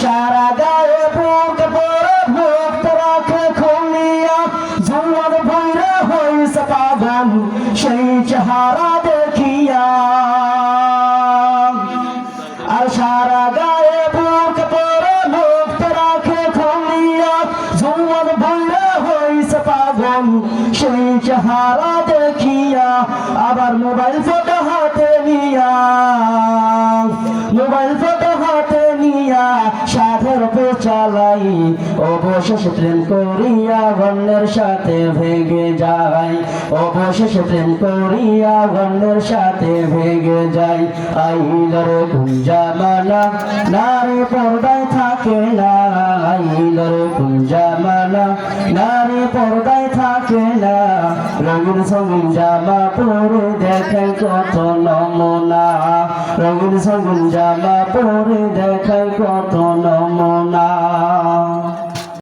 সারা গায়ে বুক পরে ভক্ত রাখে খুলিয়া জুয়ার ভৈরা হইছে পাগল সেই চেহারা দেখিয়া আর সারা গায়ে বুক পরে ভক্ত রাখে খুলিয়া জুয়ার ভৈরা হইছে পাগল সেই চেহারা দেখিয়া আবার মোবাইল ফটো হাতে নিয়া সাধের পে চালাই অবশেষে প্রেম করিয়া গণ্যের সাথে ভেগে যাই অবশেষে প্রেম করিয়া গণ্যের সাথে ভেগে যাই আইলর কুঞ্জামানা নারী পর্দায় থাকে না আইলর কুঞ্জামানা নারী পর্দায় থাকে না রঙিন সঙ্গিন জামা পরে দেখায় কত নমুনা রঙিন সঙ্গিন জামা পরে দেখায় কত নমুনা